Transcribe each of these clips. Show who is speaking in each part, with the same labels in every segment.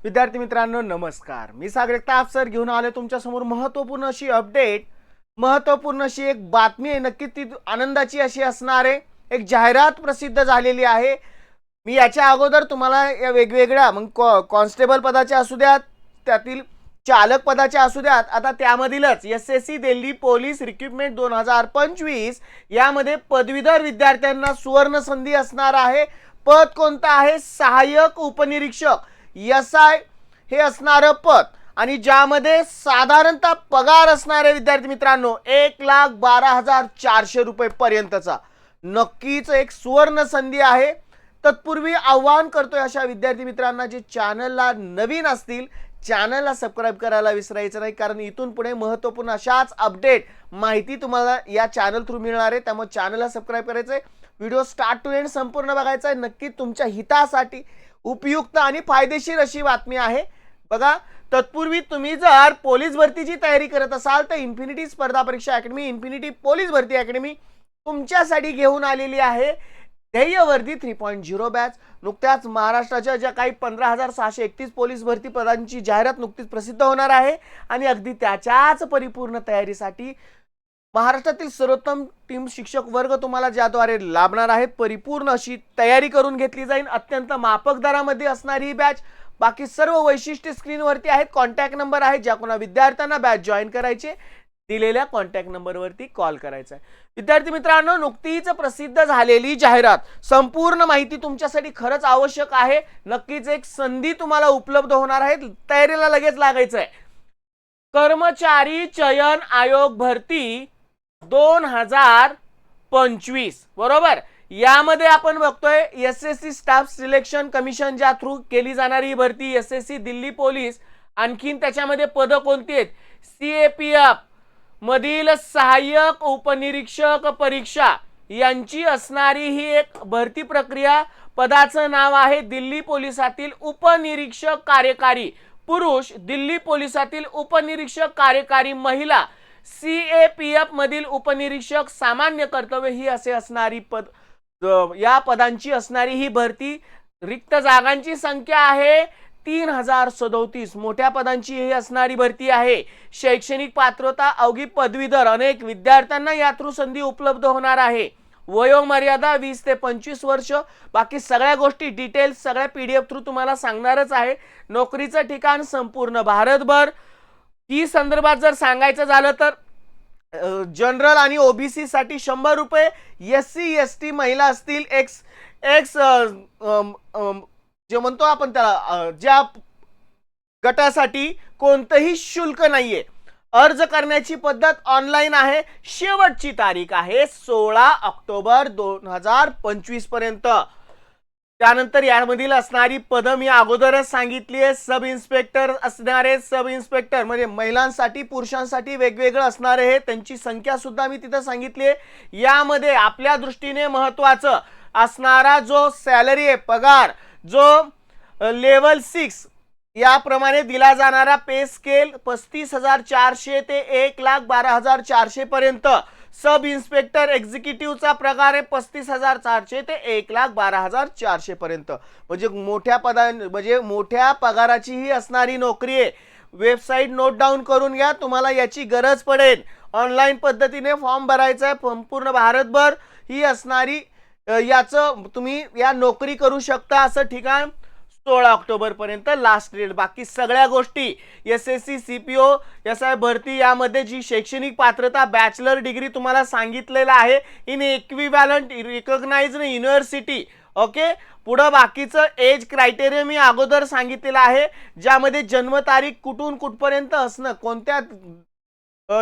Speaker 1: विद्यार्थी मित्रांनो नमस्कार. मी सागर एकताप सर घेऊन आले तुमच्या समोर महत्त्वपूर्ण अशी अपडेट, महत्त्वपूर्ण अशी एक बातमी आहे. नक्की ती आनंदाची अशी असणार आहे. एक जाहिरात प्रसिद्ध झालेली आहे. मी याच्या अगोदर तुम्हाला या वेगवेगळ्या कॉन्स्टेबल पदाच्या असू द्यात, त्यातील चालक पदाच्या असू द्यात, आता त्यामधीलच एसएससी दिल्ली पोलीस रिक्रुटमेंट 2025 यामध्ये पदवीधर विद्यार्थ्यांना सुवर्ण संधी असणार आहे. पद कोणतं आहे? सहाय्यक उपनिरीक्षक एसआय हे असणारं पद, आणि ज्यामध्ये साधारणतः पगार असणारे विद्यार्थी मित्रांनो 1,12,400 रुपये पर्यंतचा. नक्कीच एक सुवर्ण संधी आहे. तत्पूर्वी आव्हान करतोय अशा विद्यार्थी मित्रांना जे चॅनलला नवीन असतील, चॅनलला सबस्क्राईब करायला विसरायचं नाही, कारण इथून पुढे महत्त्वपूर्ण अशाच अपडेट माहिती तुम्हाला या चॅनल थ्रू मिळणार आहे. त्यामुळे चॅनलला सबस्क्राईब करायचंय, व्हिडिओ स्टार्ट टू एंड संपूर्ण बघायचा आहे. नक्की तुमच्या हितासाठी उपयुक्त आणि फायदेशीर अशी बातमी आहे. बघा, तत्पूर्वी तुम्ही जर पोलीस भरतीची तयारी करत असाल तर इन्फिनिटी स्पर्धा परीक्षा अकॅडमी, इन्फिनिटी पोलीस भरती अकॅडमी तुमच्यासाठी घेऊन आलेली आहे ध्येयवर्धी 3.0 बॅच. नुकत्याच महाराष्ट्राच्या ज्या काही 15,631 पोलीस भरती पदांची जाहिरात नुकतीच प्रसिद्ध होणार आहे, आणि अगदी त्याच्याच परिपूर्ण तयारीसाठी महाराष्ट्रातील सर्वोत्तम टीम शिक्षक वर्ग तुम्हाला ज्याद्वारे लाभणार आहे. परिपूर्ण अशी तयारी करून घेतली जाईल. अत्यंत माफक दरामध्ये असणारी ही बॅच. बाकी सर्व वैशिष्ट्ये स्क्रीनवरती आहेत. कॉन्टॅक्ट नंबर आहे. ज्या कोणा विद्यार्थ्यांना बॅच जॉईन करायचे दिलेल्या कॉन्टॅक्ट नंबरवरती कॉल करायचा आहे. विद्यार्थी मित्रांनो, नुकतीच प्रसिद्ध झालेली जाहिरात, संपूर्ण माहिती तुमच्यासाठी खरंच आवश्यक आहे. नक्कीच एक संधी तुम्हाला उपलब्ध होणार आहे. तयारीला लगेच लागायचं आहे. कर्मचारी चयन आयोग भरती 2025 बरोबर. यामध्ये आपण बघतोय एसएससी स्टाफ सिलेक्शन कमिशन ज्या थ्रू केली जाणारी भरती, एसएससी दिल्ली पोलीस. आणखीन त्याच्यामध्ये पद कोणती आहेत? सीएपीएफ मधील सहाय्यक उपनिरीक्षक परीक्षा यांची असणारी ही एक भरती प्रक्रिया. पदाचं नाव आहे दिल्ली पोलिसातील उपनिरीक्षक कार्यकारी पुरुष, दिल्ली पोलिसातील उपनिरीक्षक कार्यकारी महिला, सीएपीएफ मधील उपनिरीक्षक सामान्य कर्तव्य ही असे असणारी पद, या पदांची असणारी ही भरती. रिक्त जागांची संख्या आहे 3,037. मोठ्या पदांची ही असणारी भरती आहे. शैक्षणिक पात्रता अवघी पदवीधर अनेक विद्यार्थ्यांना या थ्रू संधी उपलब्ध होणार आहे. वयोमर्यादा 20 ते 25 वर्ष. बाकी सगळ्या गोष्टी डिटेल्स सगळ्या पीडीएफ थ्रू तुम्हाला सांगणारच आहे. नोकरीचं ठिकाण संपूर्ण भारतभर. ही संदर्भात जर सांगायचं झालं तर जनरल आणि ओबीसी साठी 100 रुपये, एससी एसटी महिला असतील एक्स जे म्हणतो आपण त्याला ज्या गटासाठी कोणतंही शुल्क नाहीये. अर्ज करण्याची पद्धत ऑनलाईन आहे. शेवटची तारीख आहे 16 ऑक्टोबर 2025 पर्यंत. त्यानंतर यामधील असणारी पद मी अगोदरच सांगितली आहे. सब इन्स्पेक्टर असणारे, सब इन्स्पेक्टर म्हणजे महिलांसाठी पुरुषांसाठी वेगवेगळं असणार आहे. त्यांची संख्या सुद्धा मी तिथं सांगितली आहे. यामध्ये आपल्या दृष्टीने महत्त्वाचं असणारा जो सॅलरी आहे, पगार, जो लेवल 6 याप्रमाणे दिला जाणारा पे स्केल 35,400 ते 1,12,400 पर्यंत. सब इन्स्पेक्टर एक्झिक्युटिव्हचा पगार आहे 35,400 ते 1,12,400 पर्यंत. म्हणजे मोठ्या पगाराची ही असणारी नोकरी आहे. वेबसाईट नोट डाऊन करून घ्या, तुम्हाला याची गरज पडेल. ऑनलाईन पद्धतीने फॉर्म भरायचा आहे. संपूर्ण भारतभर ही असणारी याचं तुम्ही या नोकरी करू शकता. असं ठिकाण 16 ऑक्टोबर पर्यंत लास्ट डेट. बाकी सगळ्या गोष्टी एसएससी सीपीओ एसआय भरती यामध्ये जी शैक्षणिक पात्रता बॅचलर डिग्री तुम्हाला सांगितलेलं आहे in equivalent recognised university. Okay. पुढे बाकीचं एज क्रायटेरिया मी अगोदर सांगितलेलं आहे, ज्यामध्ये जन्मतारीख कुठून कुठपर्यंत असणं, कोणत्या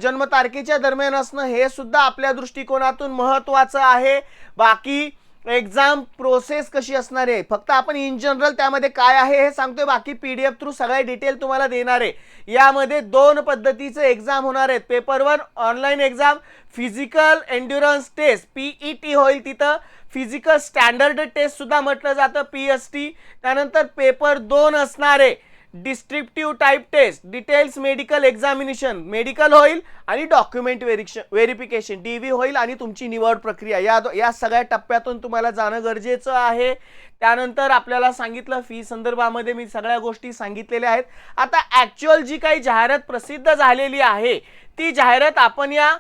Speaker 1: जन्मतारखेच्या दरम्यान असणं हे सुद्धा आपल्या दृष्टिकोनातून महत्त्वाचं आहे. बाकी एक्झाम प्रोसेस कशी असणार आहे, फक्त आपण इन जनरल त्यामध्ये काय आहे हे सांगतोय. बाकी पीडीएफ थ्रू सगळे डिटेल तुम्हाला देणार आहे. यामध्ये 2 पद्धतीचे एक्झाम होणार आहेत. Paper 1 online exam, physical endurance test PET होईल. तिथं फिजिकल स्टँडर्ड टेस्ट सुद्धा म्हटलं जातं पीएसटी. त्यानंतर पेपर 2 असणार आहे descriptive type test, details medical examination, medical होईल आणि डॉक्युमेंट व्हेरिफिकेशन DV होईल आणि तुमची निवड प्रक्रिया या सगळ्या टप्प्यातून तुम्हाला जाणं गरजेचं आहे. त्यानंतर आपल्याला सांगितलं फी संदर्भामध्ये मी सगळ्या गोष्टी सांगितलेल्या आहेत. आता ॲक्च्युअल जी काही जाहिरात प्रसिद्ध झालेली आहे ती जाहिरात आपण या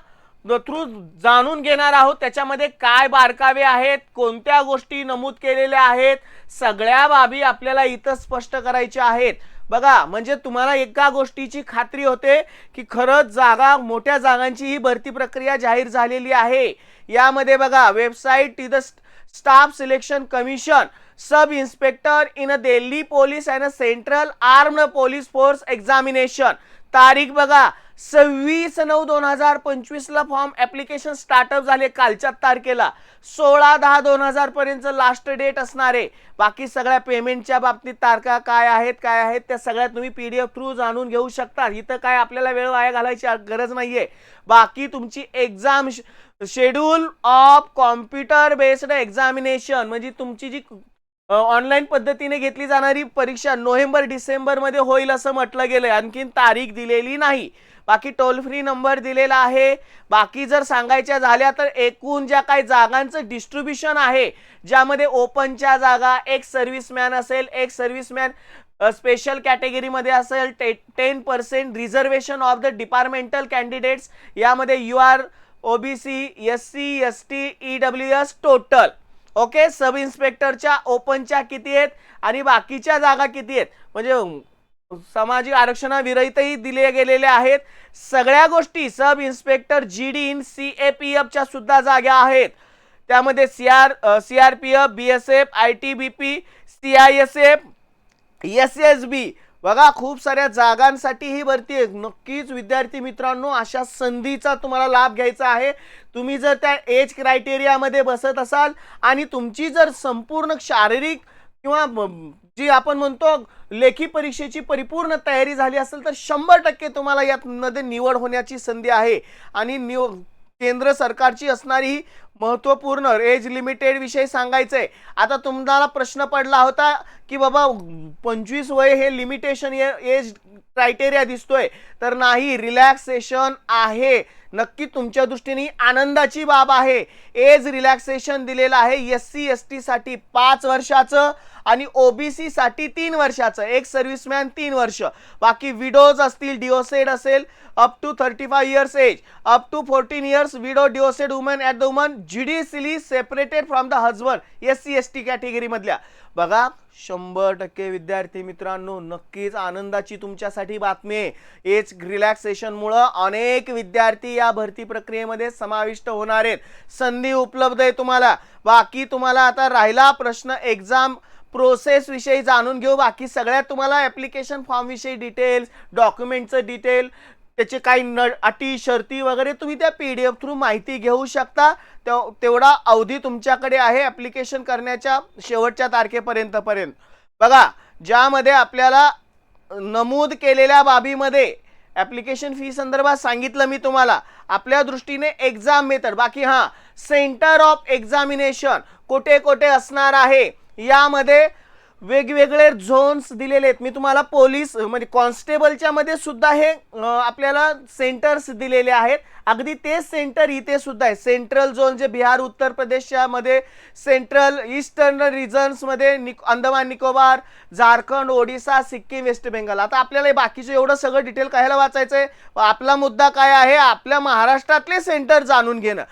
Speaker 1: थ्रू जाणून घेणार आहोत. त्याच्यामध्ये काय बारकावे आहेत, कोणत्या गोष्टी नमूद केलेल्या आहेत, सगळ्या बाबी आपल्याला इथं स्पष्ट करायच्या आहेत. बघा, म्हणजे तुम्हाला एका गोष्टीची खात्री होते की खरंच मोठ्या जागांची ही भरती प्रक्रिया जाहीर झालेली आहे. यामध्ये बघा, website the staff selection commission, sub inspector in a Delhi police and a central armed police force examination. तारीख बघा, 26/9/2025 ला फॉर्म ऍप्लिकेशन स्टार्टअप झाले कालच्या तारखेला. 16/10/2000 पर्यंत लास्ट डेट असणार आहे. बाकी सगळ्या पेमेंटच्या बाबतीत तारखा काय आहेत त्या सगळ्या तुम्ही PDF थ्रू जाणून घेऊ शकता. इथं काय आपल्याला वेळ वाया घालायची गरज नाहीये. बाकी तुमची exam schedule of computer based examination, म्हणजे तुमची जी ऑनलाईन पद्धतीने घेतली जाणारी परीक्षा नोव्हेंबर-डिसेंबर मध्ये होईल असं म्हटलं गेलंय. आणखीन तारीख दिलेली नाही. बाकी टोल फ्री नंबर दिलेला आहे. बाकी जर सांगायच्या झाल्या तर एकूण ज्या काही जागांचं डिस्ट्रीब्युशन आहे, ज्यामध्ये ओपनच्या जागा, एक सर्व्हिसमॅन असेल, एक सर्व्हिसमॅन स्पेशल कॅटेगरीमध्ये असेल, 10% reservation of the departmental candidates, यामध्ये UR OBC SC ST EWS total. Okay, sub इन्स्पेक्टरच्या ओपनच्या किती आहेत आणि बाकीच्या जागा किती आहेत, म्हणजे सामाजिक आरक्षणाविरहितही दिले गेलेले आहेत. सगळ्या गोष्टी sub inspector GD in CAPF च्या सुद्धा जागा आहेत. त्यामध्ये CRPF, BSF, ITBP, CISF, SSB. बघा, खूप साऱ्या जागांसाठी ही भरती आहे. नक्कीच विद्यार्थी मित्रांनो, अशा संधीचा तुम्हाला लाभ घ्यायचा आहे. तुम्ही जर त्या एज क्रायटेरियामध्ये बसत असाल आणि तुमची जर संपूर्ण शारीरिक किंवा जी आपण म्हणतो लेखी परीक्षेची परिपूर्ण तयारी झाली असेल तर 100% तुम्हाला यामध्ये निवड होण्याची संधी आहे. आणि केंद्र सरकारची असणारी ही महत्त्वपूर्ण एज लिमिटेड विषयी सांगायचंय. आता तुम्हाला प्रश्न पडला होता की बाबा 25 वय हे लिमिटेशन एज क्रायटेरिया दिसतोय, तर नाही, रिलॅक्सेशन आहे. नक्की तुमच्या दृष्टीने आनंदाची बाब आहे. एज रिलॅक्सेशन दिलेलं आहे. SC ST साठी 5 वर्षाचं आणि OBC साठी 3 वर्षाचं, एक सर्व्हिसमॅन 3 वर्ष. बाकी विडोज असतील, डिओसेड असेल up to 35 years age, up to 14 years widow divorced woman at the woman judicially separated from the husband SC ST category मधल्या. बघा, 100% विद्यार्थी मित्रांनो, नक्कीच आनंदाची तुमच्यासाठी बातमी आहे. एज रिलॅक्सेशनमुळे अनेक विद्यार्थी या भरती प्रक्रियेमध्ये समाविष्ट होणार आहेत. संधी उपलब्ध आहे तुम्हाला. बाकी तुम्हाला आता राहिला प्रश्न एक्झाम प्रोसेस विषयी जाणून घेऊ. बाकी सगळ्यात तुम्हाला ऍप्लिकेशन फॉर्म विषयी डिटेल्स, डॉक्युमेंटचं डिटेल, त्याचे काही अटी शर्ती वगैरे तुम्ही त्या PDF थ्रू माहिती घेऊ शकता. तेवढा अवधी तुमच्याकडे आहे ऍप्लिकेशन करण्याच्या शेवटच्या तारखेपर्यंत. बघा, ज्यामध्ये आपल्याला नमूद केलेल्या बाबीमध्ये ऍप्लिकेशन फी संदर्भात सांगितलं मी तुम्हाला. आपल्या दृष्टीने एक्झाम मेथड, बाकी सेंटर ऑफ एक्झामिनेशन कुठे कुठे असणार आहे, यामध्ये वेगवेगळे झोन्स दिलेले आहेत. मी तुम्हाला पोलीस म्हणजे कॉन्स्टेबलच्या मध्ये सुद्धा हे आपल्याला सेंटर्स दिलेले आहेत. अगदी तेच सेंटर इथे सुद्धा आहे. सेंट्रल झोन जे बिहार, उत्तर प्रदेशच्या मध्ये, सेंट्रल ईस्टर्न रिजन्स मध्ये अंदमान निकोबार, झारखंड, ओडिसा, सिक्कीम, वेस्ट बेंगाल. आता आपल्याला बाकीचे एवढं सगळं डिटेल कायला वाचायचंय? आपला मुद्दा काय आहे? आपल्या महाराष्ट्रातले सेंटर जाणून घेणं.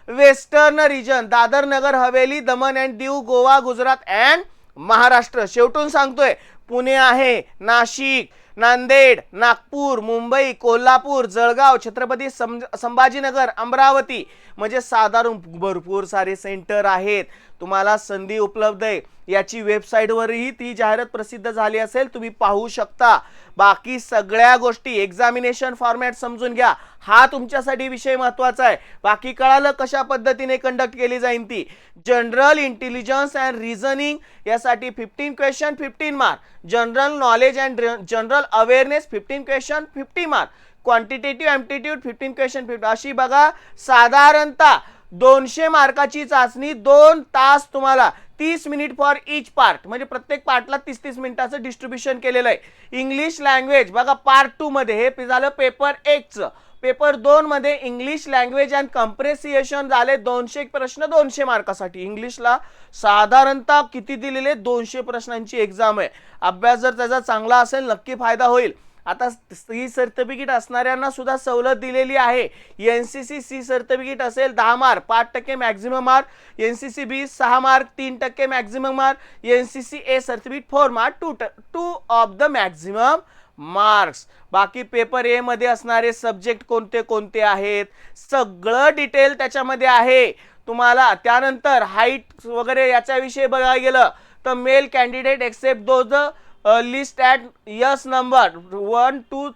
Speaker 1: Western region, Dadar Nagar Haveli, Daman and Diu, Goa, Gujarat and Maharashtra. शेवटून सांगतोय, पुणे आहे, नाशिक, नांदेड, नागपूर, मुंबई, कोल्हापूर, जळगाव, छत्रपती संभाजीनगर, अमरावती, म्हणजे साधारण भरपूर सारे सेंटर आहेत. तुम्हाला संधी उपलब्ध आहे. याची वेबसाईटवरही ती जाहिरात प्रसिद्ध झाली असेल, तुम्ही पाहू शकता. बाकी सगळ्या गोष्टी, एक्झामिनेशन फॉर्मॅट समजून घ्या, हा तुमच्यासाठी विषय महत्त्वाचा आहे. बाकी कळालं कशा पद्धतीने कंडक्ट केली जाईल ती. जनरल इंटेलिजन्स अँड रिझनिंग यासाठी 15 question 15 mark, general knowledge and general awareness 15 question 50 mark, quantitative aptitude 15 question 50. अशी बघा साधारणतः 200 मार्काची चाचणी, 2 तास तुम्हाला, 30 मिनिट फॉर इच पार्ट, म्हणजे प्रत्येक पार्टला 30-30 मिनिटाचं डिस्ट्रीब्युशन केलेलं आहे. इंग्लिश लँग्वेज बघा पार्ट 2 मध्ये, हे झालं पेपर 1 चं. पेपर 2 मध्ये इंग्लिश लँग्वेज अँड कम्प्रेसिएशन झाले 200 प्रश्न 200 मार्कासाठी. इंग्लिशला साधारणतः किती दिलेले, 200 प्रश्नांची एक्झाम आहे. अभ्यास जर त्याचा चांगला असेल नक्की फायदा होईल. आता सी सर्टिफिकेट असणाऱ्यांना सुद्धा सवलत दिलेली आहे. एनसीसी सी सर्टिफिकेट असेल 10 mark 5% maximum mark, NCC B 6 mark 3% maximum mark, NCC A certificate 4 mark 2 of the maximum marks. बाकी पेपर ए मध्ये असणारे सब्जेक्ट कोणते कोणते आहेत सगळं डिटेल त्याच्यामध्ये आहे तुम्हाला. त्यानंतर हाईट वगैरे याच्याविषयी बघायला गेलं तर male candidate except those list at yes number 1 to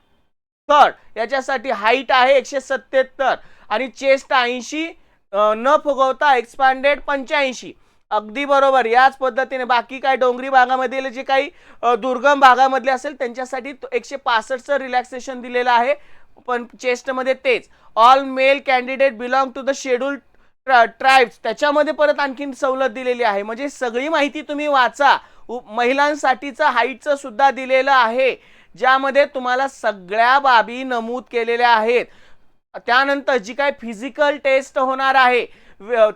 Speaker 1: 3 याच्यासाठी हाईट आहे 177 आणि चेस्ट 80, न फुगवता एक्सपांडेड 85. अगदी बरोबर. याच पद्धतीने बाकी काय डोंगरी भागामध्ये जे काही दुर्गम भागामधले असेल त्यांच्यासाठी 165चं रिलॅक्सेशन दिलेलं आहे, पण चेस्टमध्ये तेच. All male candidate belong to the scheduled tribes, त्याच्यामध्ये परत आणखीन सवलत दिलेली आहे. म्हणजे सगळी माहिती तुम्ही वाचा. महिलांसाठीचं हाईटचं सुद्धा दिलेलं आहे, ज्यामध्ये तुम्हाला सगळ्या बाबी नमूद केलेल्या आहेत. त्यानंतर जी काय फिजिकल टेस्ट होणार आहे,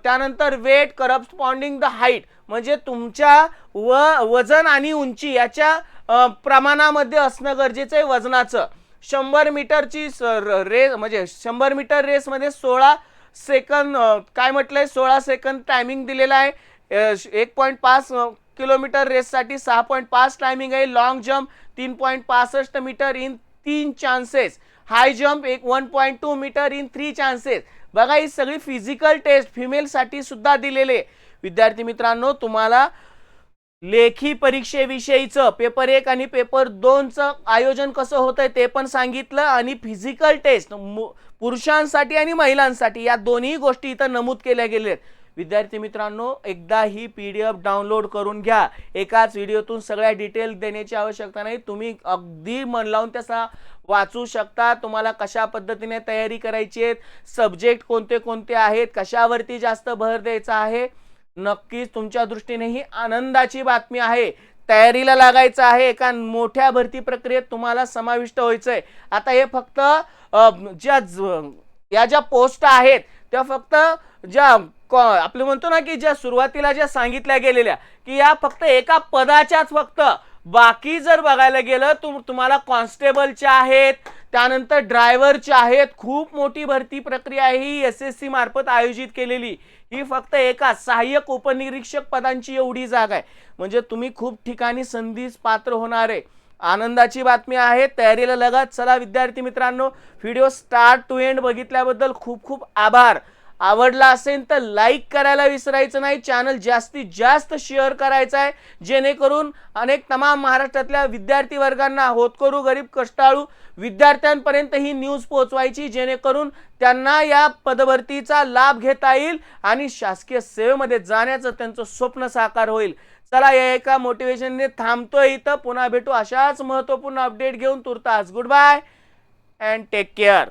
Speaker 1: त्यानंतर वेट करस्पॉन्डिंग द हाईट, म्हणजे तुमच्या वजन आणि उंची याच्या प्रमाणामध्ये असणं गरजेचं आहे वजनाचं. 100 मीटरची रेस, म्हणजे 100 मीटर रेसमध्ये 16 सेकंद, काय म्हटलंय 16 सेकंद टायमिंग दिलेला आहे. 1.5 किलोमीटर रेससाठी 6.5 टायमिंग आहे. Long jump 3.65 metre in 3 chances, high jump 1.2 metre in 3 chances. बघा ही सगळी फिजिकल टेस्ट फिमेलसाठी सुद्धा दिलेले. विद्यार्थी मित्रांनो, तुम्हाला लेखी परीक्षेविषयीचं पेपर 1 आणि पेपर 2चं आयोजन कसं होतंय ते पण सांगितलं, आणि फिजिकल टेस्ट पुरुषांसाठी आणि महिलांसाठी या दोन्ही गोष्टी इथं नमूद केल्या गेलेत. विद्यार्थी मित्रांनो, एकदा ही PDF डाउनलोड करून घ्या. एकाच व्हिडिओतून सगळ्या डिटेल देण्याची आवश्यकता नाही, तुम्ही अगदी मन लावून त्याचा वाचू शकता. तुम्हाला कशा पद्धतीने तयारी करायची आहे, सब्जेक्ट कोणते कोणते आहेत, कशावरती जास्त भर द्यायचा आहे, नक्कीच तुमच्या दृष्टीने ही आनंदाची बातमी आहे. तयारीला लागायचं आहे, एका मोठ्या भरती प्रक्रियेत तुम्हाला समाविष्ट व्हायचंय. आता हे फक्त ज्या पोस्ट आहेत त्या फक्त ज्या आपले म्हणतो ना की ज्या सुरुवातीला ज्या सांगितल्या गेलेल्या की या फक्त एका पदाच्याच फक्त, बाकी जर बघायला गेलं तुम्हाला कॉन्स्टेबलच्या आहेत, त्यानंतर ड्रायव्हरच्या आहेत. खूप मोठी भरती प्रक्रिया आहे ही SSC मार्फत आयोजित केलेली. ही फक्त एका सहाय्यक उपनिरीक्षक पदांची एवढी जागा आहे, म्हणजे तुम्ही खूप ठिकाणी संधीस पात्र होणार आहे. आनंदाची बातमी आहे. तयारीला लगत चला विद्यार्थी मित्रांनो, व्हिडिओ स्टार्ट टू एंड बघितल्याबद्दल खूप खूप आभार. आवडला असेल तर लाईक करायला विसरायचं नाही. चॅनल जास्तीत जास्त शेअर करायचं आहे, जेणेकरून अनेक तमाम महाराष्ट्रातल्या विद्यार्थी वर्गांना, होतकरू गरीब कष्टाळू विद्यार्थ्यांपर्यंत ही न्यूज पोहोचवायची, जेणेकरून त्यांना या पदभरतीचा लाभ घेता येईल आणि शासकीय सेवेमध्ये जाण्याचं त्यांचं स्वप्न साकार होईल. चला या एका मोटिवेशनने थांबतोय इथं. पुन्हा भेटू अशाच महत्त्वपूर्ण अपडेट घेऊन. तुर्तास good bye and take care.